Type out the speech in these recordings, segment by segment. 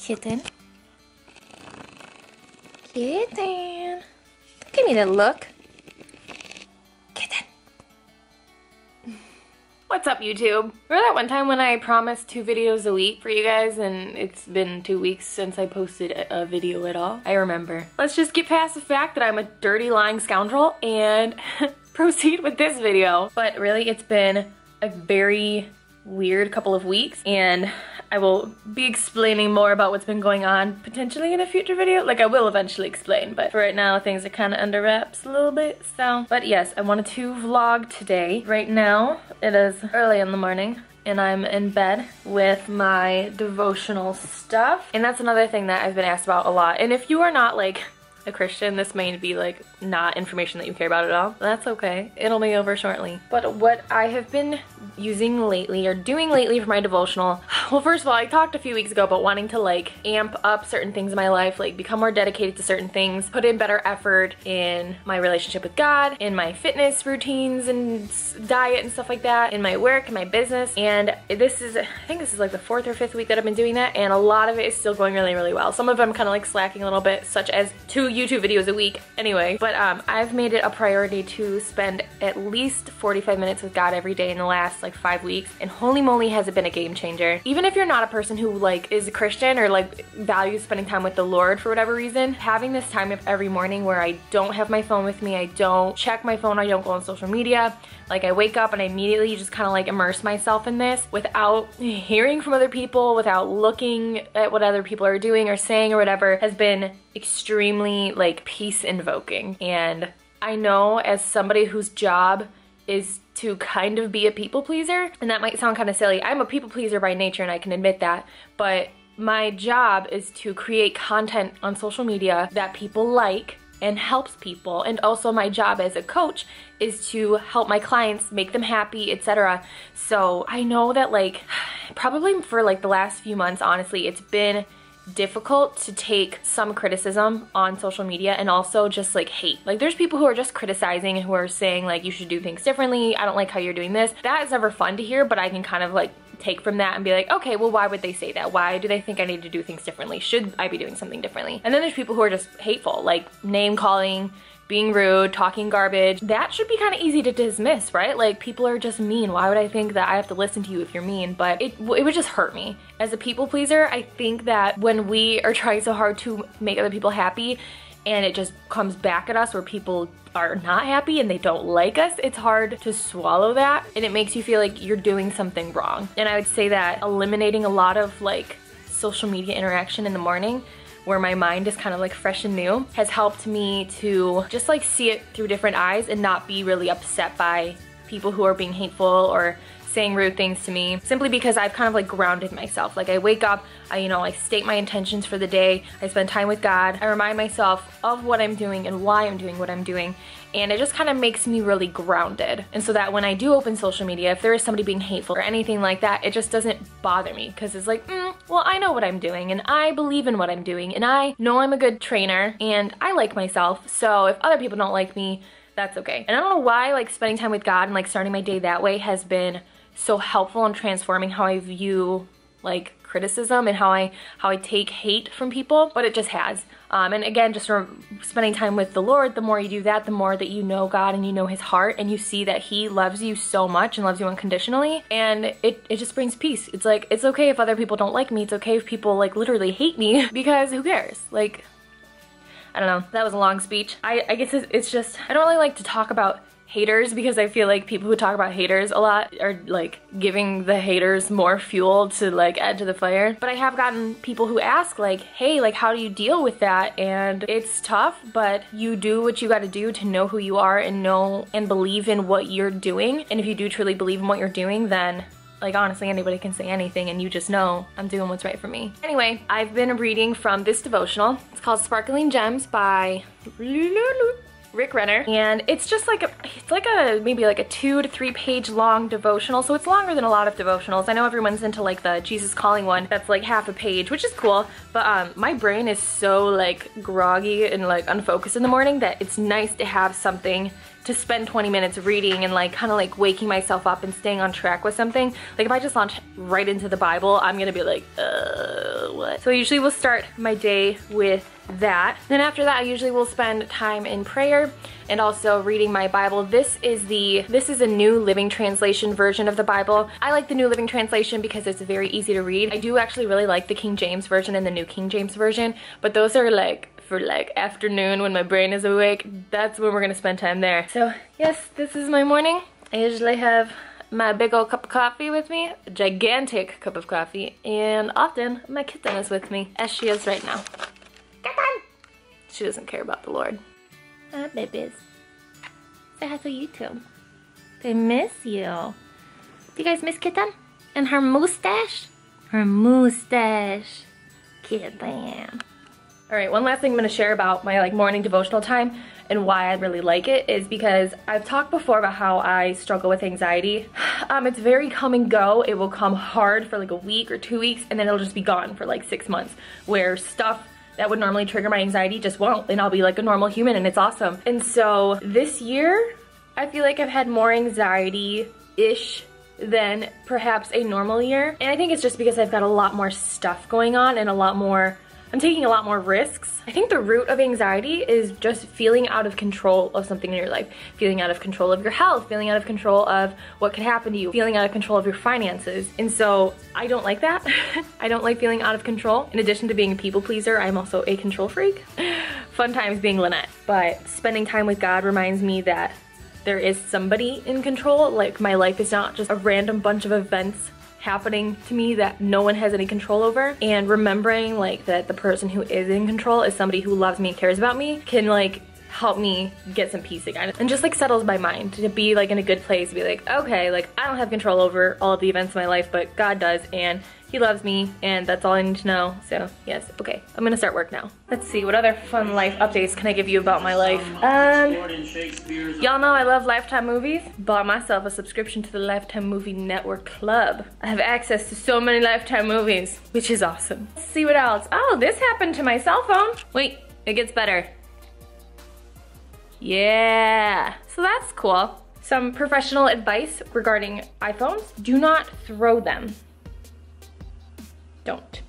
Kitten. Kitten. Give me that look. Kitten. What's up, YouTube? Remember that one time when I promised 2 videos a week for you guys and it's been 2 weeks since I posted a video at all? I remember. Let's just get past the fact that I'm a dirty, lying scoundrel and proceed with this video. But really, it's been a very weird couple of weeks and I will be explaining more about what's been going on potentially in a future video. Like, I will eventually explain, but for right now things are kind of under wraps a little bit, so. But yes, I wanted to vlog today. Right now it is early in the morning and I'm in bed with my devotional stuff. And that's another thing that I've been asked about a lot. And if you are not like a Christian, this may be like not information that you care about at all. That's okay. It'll be over shortly. But what I have been using lately or doing lately for my devotional, well, first of all, I talked a few weeks ago about wanting to like amp up certain things in my life, like become more dedicated to certain things, put in better effort in my relationship with God, in my fitness routines and diet and stuff like that, in my work, in my business. And this is, I think this is like the 4th or 5th week that I've been doing that, and a lot of it is still going really, really well. Some of them kind of like slacking a little bit, such as 2 YouTube videos a week anyway. But I've made it a priority to spend at least 45 minutes with God every day in the last like 5 weeks, and holy moly has it been a game changer. Even if you're not a person who like is a Christian or like values spending time with the Lord for whatever reason, having this time every morning where I don't have my phone with me, I don't check my phone, I don't go on social media, like I wake up and I immediately just kind of like immerse myself in this without hearing from other people, without looking at what other people are doing or saying or whatever, has been extremely like peace invoking. And I know, as somebody whose job is to kind of be a people pleaser, and that might sound kind of silly, I'm a people pleaser by nature and I can admit that, but my job is to create content on social media that people like and helps people. And also my job as a coach is to help my clients, make them happy, etc. So I know that like probably for like the last few months, honestly, it's been difficult to take some criticism on social media and also just like hate. Like, there's people who are just criticizing and who are saying like, you should do things differently, I don't like how you're doing this. That is never fun to hear, but I can kind of like take from that and be like, okay, well, why would they say that? Why do they think I need to do things differently? Should I be doing something differently? And then there's people who are just hateful, like name calling, being rude, talking garbage. That should be kind of easy to dismiss, right? Like, people are just mean. Why would I think that I have to listen to you if you're mean? But it would just hurt me. As a people pleaser, I think that when we are trying so hard to make other people happy and it just comes back at us where people are not happy and they don't like us, it's hard to swallow that and it makes you feel like you're doing something wrong. And I would say that eliminating a lot of like social media interaction in the morning, where my mind is kind of like fresh and new, has helped me to just like see it through different eyes and not be really upset by people who are being hateful or saying rude things to me, simply because I've kind of like grounded myself. Like, I wake up, I state my intentions for the day, I spend time with God, I remind myself of what I'm doing and why I'm doing what I'm doing, and it just kind of makes me really grounded. And so that when I do open social media, if there is somebody being hateful or anything like that, it just doesn't bother me, because it's like, well, I know what I'm doing and I believe in what I'm doing and I know I'm a good trainer and I like myself, so if other people don't like me, that's okay. And I don't know why like spending time with God and like starting my day that way has been so helpful in transforming how I view like criticism and how I take hate from people, but it just has. And again, just from spending time with the Lord, the more you do that, the more that you know God and you know His heart and you see that He loves you so much and loves you unconditionally, and it just brings peace. It's like, it's okay if other people don't like me, it's okay if people like literally hate me, because who cares? Like, I don't know, that was a long speech. I guess it's just, I don't really like to talk about haters, because I feel like people who talk about haters a lot are like giving the haters more fuel to like add to the fire. But I have gotten people who ask like, hey, like, how do you deal with that? And it's tough, but you do what you gotta do to know who you are and know and believe in what you're doing. And if you do truly believe in what you're doing, then like, honestly, anybody can say anything and you just know I'm doing what's right for me. Anyway, I've been reading from this devotional. It's called Sparkling Gems by Rick Renner, and it's just like maybe like a 2 to 3 page long devotional, so it's longer than a lot of devotionals. I know everyone's into like the Jesus Calling one that's like half a page, which is cool, but my brain is so like groggy and like unfocused in the morning that it's nice to have something to spend 20 minutes reading and like kind of like waking myself up and staying on track with something. Like, if I just launch right into the Bible, I'm gonna be like, what. So I usually will start my day with that. Then after that, I usually will spend time in prayer and also reading my Bible. This is a New Living Translation version of the Bible. I like the New Living Translation because it's very easy to read. I do actually really like the King James Version and the New King James Version, but those are like for like afternoon when my brain is awake. That's when we're gonna spend time there. So yes, this is my morning. I usually have my big old cup of coffee with me, a gigantic cup of coffee, and often my kitten is with me, as she is right now. Kitten! She doesn't care about the Lord. Hi, babies. Say hi to YouTube. They miss you. Do you guys miss Kitten? And her mustache? Her mustache. Kitten. Alright, one last thing I'm going to share about my morning devotional time and why I really like it is because I've talked before about how I struggle with anxiety. It's very come and go. It will come hard for like a week or 2 weeks and then it'll just be gone for like 6 months, where stuff that would normally trigger my anxiety just won't, and I'll be like a normal human, and it's awesome. And so this year, I feel like I've had more anxiety-ish than perhaps a normal year. And I think it's just because I've got a lot more stuff going on and I'm taking a lot more risks. I think the root of anxiety is just feeling out of control of something in your life. Feeling out of control of your health, feeling out of control of what could happen to you, feeling out of control of your finances. And so I don't like that. I don't like feeling out of control. In addition to being a people pleaser, I'm also a control freak. Fun times being Lynette. But spending time with God reminds me that there is somebody in control. Like, my life is not just a random bunch of events happening to me that no one has any control over, and remembering like that the person who is in control is somebody who loves me and cares about me can like help me get some peace again, and just like settles my mind to be like in a good place, to be like, okay, like I don't have control over all of the events of my life, but God does, and He loves me, and that's all I need to know. So yes, okay, I'm gonna start work now. Let's see, what other fun life updates can I give you about my life? Y'all know I love Lifetime movies. Bought myself a subscription to the Lifetime Movie Network Club. I have access to so many Lifetime movies, which is awesome. Let's see what else. Oh, this happened to my cell phone. Wait, it gets better. Yeah, so that's cool. Some professional advice regarding iPhones: do not throw them. Don't.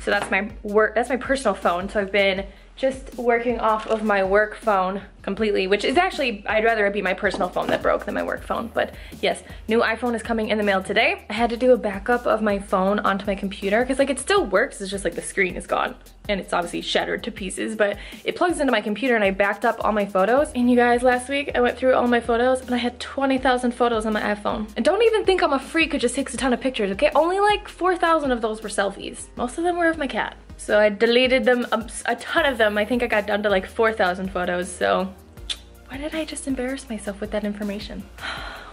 So that's my personal phone. So I've been just working off of my work phone completely, which is actually, I'd rather it be my personal phone that broke than my work phone. But yes, new iPhone is coming in the mail today. I had to do a backup of my phone onto my computer because like it still works, it's just like the screen is gone and it's obviously shattered to pieces, but it plugs into my computer, and I backed up all my photos. And you guys, last week I went through all my photos and I had 20,000 photos on my iPhone. And don't even think I'm a freak who just takes a ton of pictures, okay? Only like 4,000 of those were selfies. Most of them were of my cat. So I deleted them, a ton of them. I think I got down to like 4,000 photos, so why did I just embarrass myself with that information?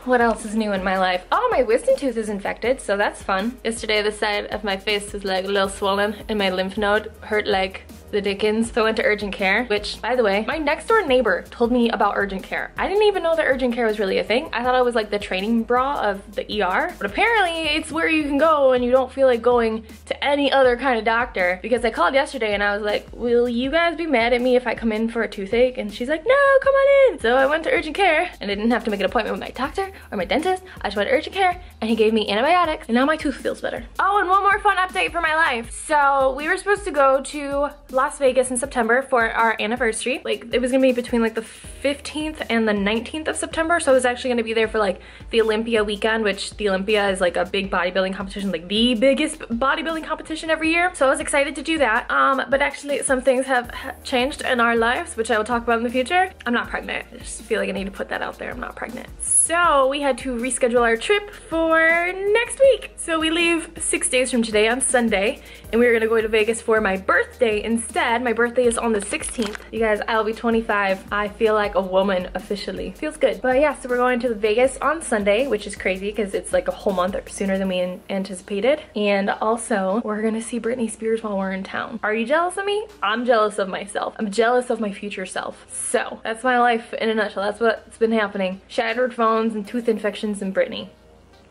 What else is new in my life? Oh, my wisdom tooth is infected, so that's fun. Yesterday the side of my face was like a little swollen and my lymph node hurt like the dickens. So I went to urgent care, which, by the way, my next door neighbor told me about urgent care. I didn't even know that urgent care was really a thing. I thought it was like the training bra of the ER, but apparently it's where you can go and you don't feel like going to any other kind of doctor, because I called yesterday and I was like, will you guys be mad at me if I come in for a toothache? And she's like, no, come on in. So I went to urgent care and I didn't have to make an appointment with my doctor or my dentist. I just went to urgent care and he gave me antibiotics and now my tooth feels better. Oh, and one more fun update for my life. So we were supposed to go to Las Vegas in September for our anniversary. Like, it was gonna be between like the 15th and the 19th of September. So I was actually gonna be there for like the Olympia weekend, which the Olympia is like a big bodybuilding competition, like the biggest bodybuilding competition every year. So I was excited to do that. But actually some things have changed in our lives, which I will talk about in the future. I'm not pregnant. I just feel like I need to put that out there. I'm not pregnant. So we had to reschedule our trip for next week. So we leave 6 days from today on Sunday, and we were gonna go to Vegas for my birthday instead. My birthday is on the 16th. You guys, I'll be 25. I feel like a woman officially. Feels good. But yeah, so we're going to Vegas on Sunday, which is crazy because it's like a whole month sooner than we anticipated. And also, we're gonna see Britney Spears while we're in town. Are you jealous of me? I'm jealous of myself. I'm jealous of my future self. So that's my life in a nutshell. That's what's been happening. Shattered phones and tooth infections and Britney.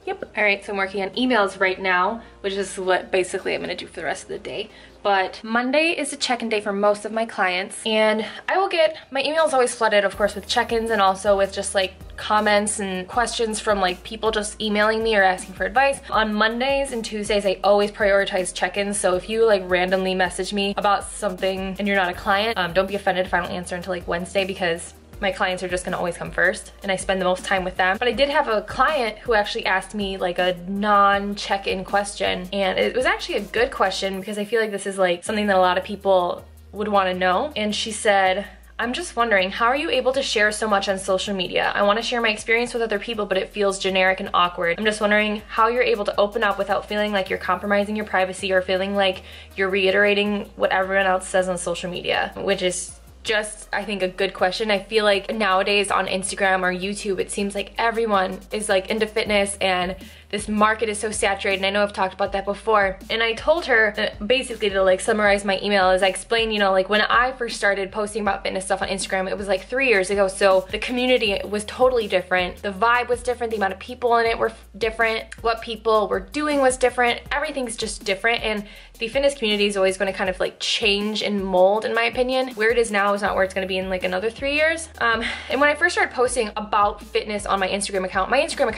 Yep. All right, so I'm working on emails right now, which is what basically I'm gonna do for the rest of the day. But Monday is a check-in day for most of my clients, and I will get, my emails always flooded, of course, with check-ins and also with just like comments and questions from like people just emailing me or asking for advice. On Mondays and Tuesdays, I always prioritize check-ins, so if you like randomly message me about something and you're not a client, don't be offended if I don't answer until like Wednesday, because my clients are just gonna always come first and I spend the most time with them. But I did have a client who actually asked me like a non-check-in question, and it was actually a good question because I feel like this is like something that a lot of people would wanna know. And she said, I'm just wondering, how are you able to share so much on social media? I wanna share my experience with other people, but it feels generic and awkward. I'm just wondering how you're able to open up without feeling like you're compromising your privacy or feeling like you're reiterating what everyone else says on social media, which is just, I think, a good question. I feel like nowadays on Instagram or YouTube, it seems like everyone is like into fitness and this market is so saturated, and I know I've talked about that before. And I told her that basically, to like summarize my email, is I explained, you know, like when I first started posting about fitness stuff on Instagram, it was like 3 years ago, so the community was totally different. The vibe was different, the amount of people in it were different, what people were doing was different, everything's just different, and the fitness community is always gonna kind of like change and mold, in my opinion. Where it is now is not where it's gonna be in like another 3 years. And when I first started posting about fitness on my Instagram account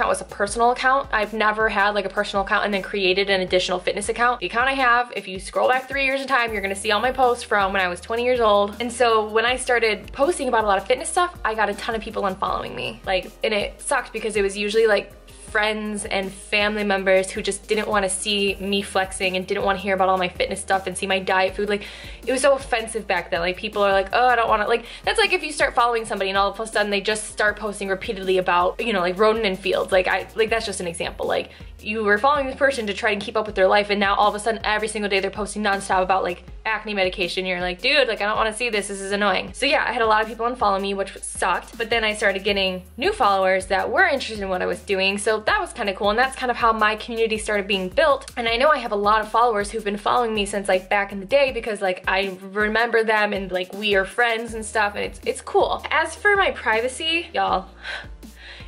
was a personal account. I've never had like a personal account and then created an additional fitness account. The account I have, if you scroll back 3 years in time, you're gonna see all my posts from when I was 20 years old. And so when I started posting about a lot of fitness stuff, I got a ton of people unfollowing me. Like, and it sucked because it was usually like friends and family members who just didn't want to see me flexing and didn't want to hear about all my fitness stuff and see my diet food. Like, it was so offensive back then. Like, people are like, oh, I don't want to, like, that's like if you start following somebody and all of a sudden they just start posting repeatedly about, you know, like Roden and Fields. Like, that's just an example. Like, you were following this person to try and keep up with their life, and now all of a sudden every single day they're posting nonstop about like acne medication. You're like, dude, like, I don't want to see this is annoying. So yeah, I had a lot of people unfollow me, which sucked, but then I started getting new followers that were interested in what I was doing, so that was kind of cool, and that's kind of how my community started being built. And I know I have a lot of followers who've been following me since like back in the day, because like I remember them and like we are friends and stuff, and it's cool. As for my privacy, y'all,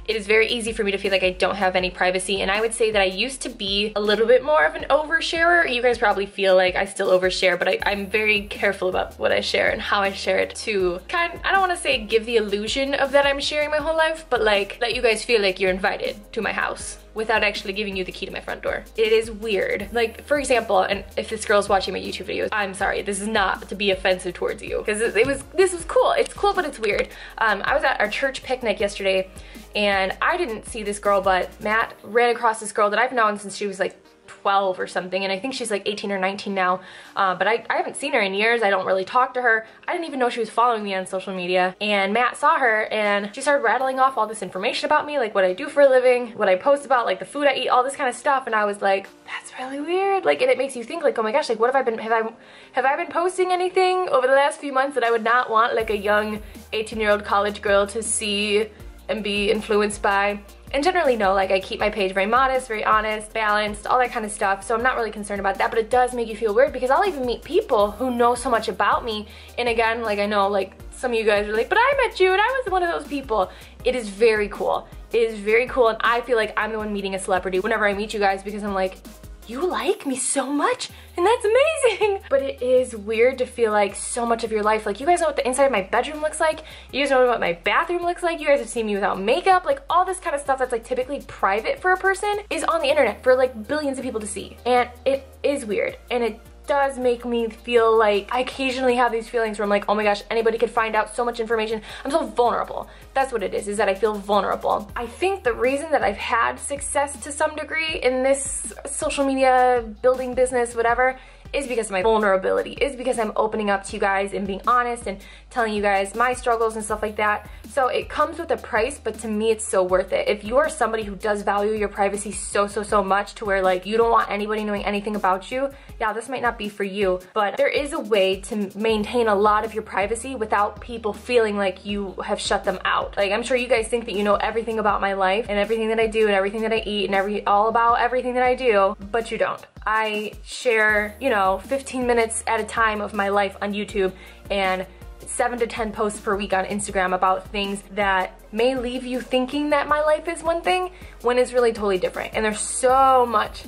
it is very easy for me to feel like I don't have any privacy, and I would say that I used to be a little bit more of an oversharer. You guys probably feel like I still overshare, but I'm very careful about what I share and how I share it to I don't want to say give the illusion of that I'm sharing my whole life, but like let you guys feel like you're invited to my house without actually giving you the key to my front door. It is weird. Like, for example, and if this girl's watching my YouTube videos, I'm sorry, this is not to be offensive towards you, because this was cool. It's cool, but it's weird. I was at our church picnic yesterday, and I didn't see this girl, but Matt ran across this girl that I've known since she was like 12 or something, and I think she's like 18 or 19 now, but I haven't seen her in years. I don't really talk to her. I didn't even know she was following me on social media, and Matt saw her and she started rattling off all this information about me, like what I do for a living, what I post about, like the food I eat, all this kind of stuff, and I was like, that's really weird. Like, and it makes you think like, oh my gosh, like what have I been posting anything over the last few months that I would not want like a young 18-year-old college girl to see and be influenced by? And generally no, like I keep my page very modest, very honest, balanced, all that kind of stuff, so I'm not really concerned about that. But it does make you feel weird because I'll even meet people who know so much about me, and again, like I know like some of you guys are like, but I met you and I was one of those people. It is very cool. It is very cool, and I feel like I'm the one meeting a celebrity whenever I meet you guys, because I'm like, you like me so much, and that's amazing. But it is weird to feel like so much of your life, like you guys know what the inside of my bedroom looks like, you guys know what my bathroom looks like, you guys have seen me without makeup, like all this kind of stuff that's like typically private for a person is on the internet for like billions of people to see. And it is weird, and it does make me feel like I occasionally have these feelings where I'm like, oh my gosh, anybody could find out so much information. I'm so vulnerable. That's what it is that I feel vulnerable. I think the reason that I've had success to some degree in this social media building business, whatever, is because of my vulnerability, is because I'm opening up to you guys and being honest and telling you guys my struggles and stuff like that. So it comes with a price, but to me it's so worth it. If you are somebody who does value your privacy so much to where like you don't want anybody knowing anything about you, yeah, this might not be for you, but there is a way to maintain a lot of your privacy without people feeling like you have shut them out. Like, I'm sure you guys think that you know everything about my life and everything that I do and everything that I eat and all about everything that I do, but you don't. I share, you know, 15 minutes at a time of my life on YouTube, and 7 to 10 posts per week on Instagram about things that may leave you thinking that my life is one thing when it's really totally different. And there's so much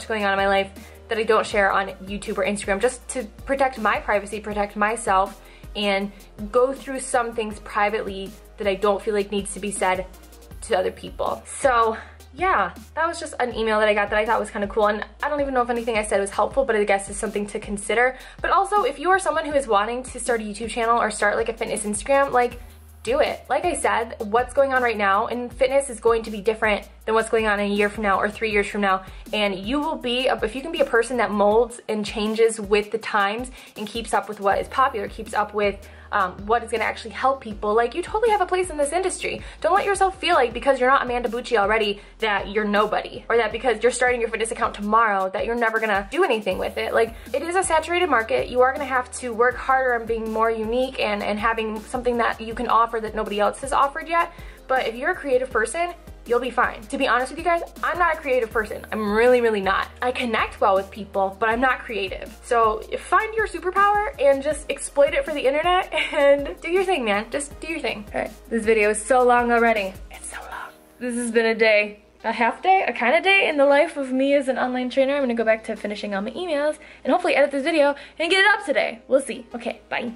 going on in my life that I don't share on YouTube or Instagram, just to protect my privacy, protect myself, and go through some things privately that I don't feel like needs to be said to other people. So yeah, that was just an email that I got that I thought was kind of cool, and I don't even know if anything I said was helpful, but I guess it's something to consider. But also, if you are someone who is wanting to start a YouTube channel or start like a fitness Instagram, like, do it. Like I said, what's going on right now in fitness is going to be different than what's going on in a year from now or 3 years from now. And you will be, if you can be a person that molds and changes with the times and keeps up with what is popular, keeps up with what is gonna actually help people, like, you totally have a place in this industry. Don't let yourself feel like because you're not Amanda Bucci already that you're nobody, or that because you're starting your fitness account tomorrow that you're never gonna do anything with it. Like, it is a saturated market. You are gonna have to work harder on being more unique and having something that you can offer that nobody else has offered yet. But if you're a creative person, you'll be fine. To be honest with you guys, I'm not a creative person. I'm really not. I connect well with people, but I'm not creative. So find your superpower and just exploit it for the internet and do your thing, man. Just do your thing. All right, this video is so long already. It's so long. This has been a day, a half day, a kind of day in the life of me as an online trainer. I'm gonna go back to finishing all my emails and hopefully edit this video and get it up today. We'll see. Okay, bye.